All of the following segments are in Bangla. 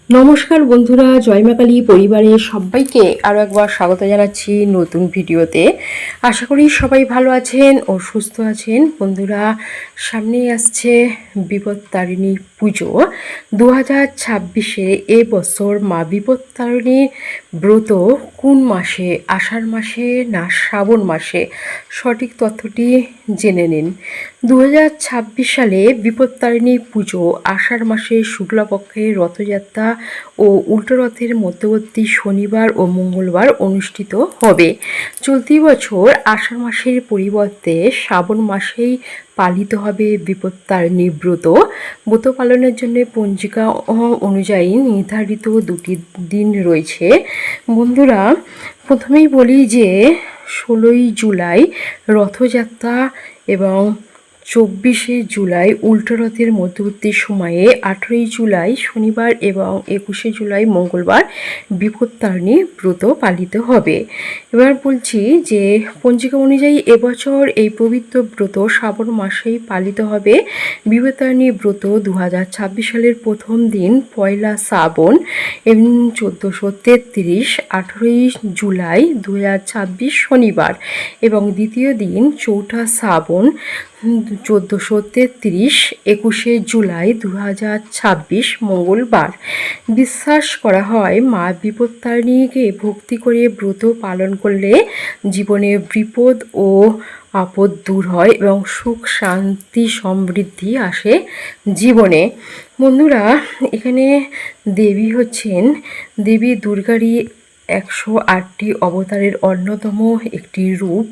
নমস্কার বন্ধুরা, জয় মা কালী পরিবারের সবাইকে আরও একবার স্বাগত জানাচ্ছি নতুন ভিডিওতে। আশা করি সবাই ভালো আছেন ও সুস্থ আছেন। বন্ধুরা, সামনেই আসছে বিপত্তারিণী পুজো 2026-এ। এবছর মা বিপত্তারিণী ব্রত কোন মাসে, আষাঢ় মাসে না শ্রাবণ মাসে, সঠিক তথ্যটি জেনে নিন। 2026 সালে বিপত্তারিণী পুজো আষাঢ় মাসে শুক্লাপক্ষের রথযাত্রা ও উল্টো রথের মধ্যবর্তী শনিবার ও মঙ্গলবার অনুষ্ঠিত হবে। চলতি বছর আষাঢ় মাসের পরিবর্তে শ্রাবণ মাসেই পালিত হবে বিপত্তারিণী ব্রত। ব্রত পালনের জন্য পঞ্জিকা অনুযায়ী নির্ধারিত দুটি দিন রয়েছে। বন্ধুরা, প্রথমেই বলি যে 16ই জুলাই রথযাত্রা এবং 24শে জুলাই উল্টো রথের মধ্যবর্তী সময়ে, 18ই জুলাই শনিবার এবং 21শে জুলাই মঙ্গলবার বিপত্তারিণী ব্রত পালিত হবে। এবার বলছি যে পঞ্জিকা অনুযায়ী এবছর এই পবিত্র ব্রত শ্রাবণ মাসেই পালিত হবে। বিপত্তারিণী ব্রত 2026 সালের প্রথম দিন পয়লা শ্রাবণ এবং 1433, 18ই জুলাই 2026 শনিবার এবং দ্বিতীয় দিন চৌঠা শ্রাবণ 1433, 21শে জুলাই 2026 মঙ্গলবার। বিশ্বাস করা হয় মা বিপত্তারিণীকে ভক্তি করে ব্রত পালন করলে জীবনে বিপদ ও আপদ দূর হয় এবং সুখ শান্তি সমৃদ্ধি আসে জীবনে। বন্ধুরা, এখানে দেবী হচ্ছেন দেবী দুর্গারই 108টি অবতারের অন্যতম একটি রূপ।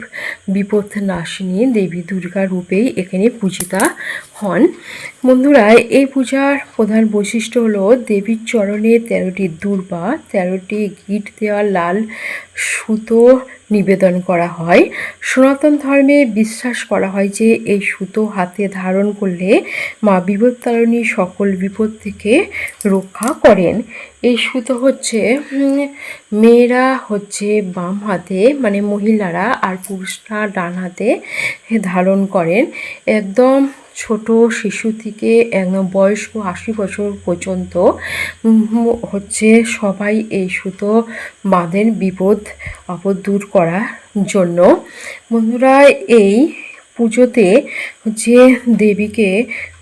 বিপদনাশিনী দেবী দুর্গা রূপেই এখানে পূজিতা হন। বন্ধুরা, এই পূজার প্রধান বৈশিষ্ট্য হলো দেবীর চরণে 13টি দূর্বা, 13টি গিট দেওয়া লাল সুতো নিবেদন করা হয়। সনাতন ধর্মে বিশ্বাস করা হয় যে এই সুতো হাতে ধারণ করলে মা বিপত্তারিণী সকল বিপদ থেকে রক্ষা করেন। এই সুতো হচ্ছে মেয়েরা হচ্ছে বাম হাতে, মানে মহিলারা, আর পুরুষরা ডান হাতে ধারণ করেন। একদম ছোট শিশু থেকে একদম বয়স্ক 80 বছর পর্যন্ত হচ্ছে সবাই এই সুতো বাঁধেন বিপদ আপদ দূর করার জন্য। বন্ধুরা, এই পুজোতে হচ্ছে দেবীকে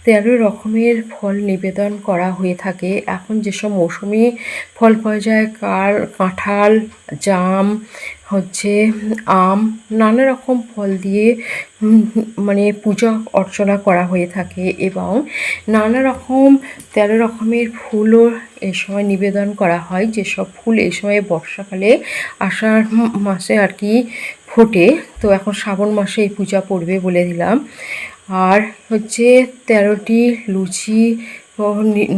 13 রকমের ফল নিবেদন করা হয়ে থাকে। এখন যেসব মৌসুমি ফল পাওয়া যায়, কাঁঠাল, জাম, হচ্ছে আম, নানা রকম ফল দিয়ে মানে পূজা অর্চনা করা হয়ে থাকে এবং নানা রকম 13 রকমের ফুলও এই সময় নিবেদন করা হয়। যেসব ফুল এই সময় বর্ষাকালে আষাঢ় মাসে আর কি ফোটে। তো এখন শ্রাবণ মাসে এই পূজা পড়বে বলে দিলাম। আর হচ্ছে 13টি লুচি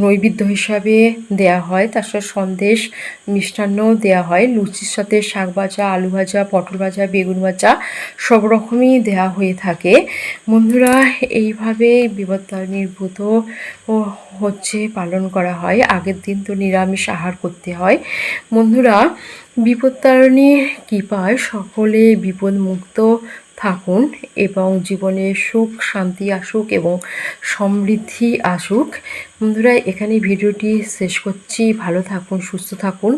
নৈবেদ্য হিসাবে দেয়া হয়, তার সাথে সন্দেশ মিষ্টান্নও দেওয়া হয়। লুচির সাথে শাক ভাজা, আলু ভাজা, পটল ভাজা, বেগুন ভাজা সব রকমই দেওয়া হয়ে থাকে। বন্ধুরা, এইভাবে বিপত্তারিণীর ব্রত হচ্ছে পালন করা হয়। আগের দিন তো নিরামিষ আহার করতে হয়। বন্ধুরা, বিপত্তারিণীর কৃপায় সকলে বিপদমুক্ত থাকুন এবং জীবনে সুখ শান্তি আসুক এবং সমৃদ্ধি আসুক। বন্ধুরা, এখানে ভিডিওটি শেষ করছি। ভালো থাকুন, সুস্থ থাকুন।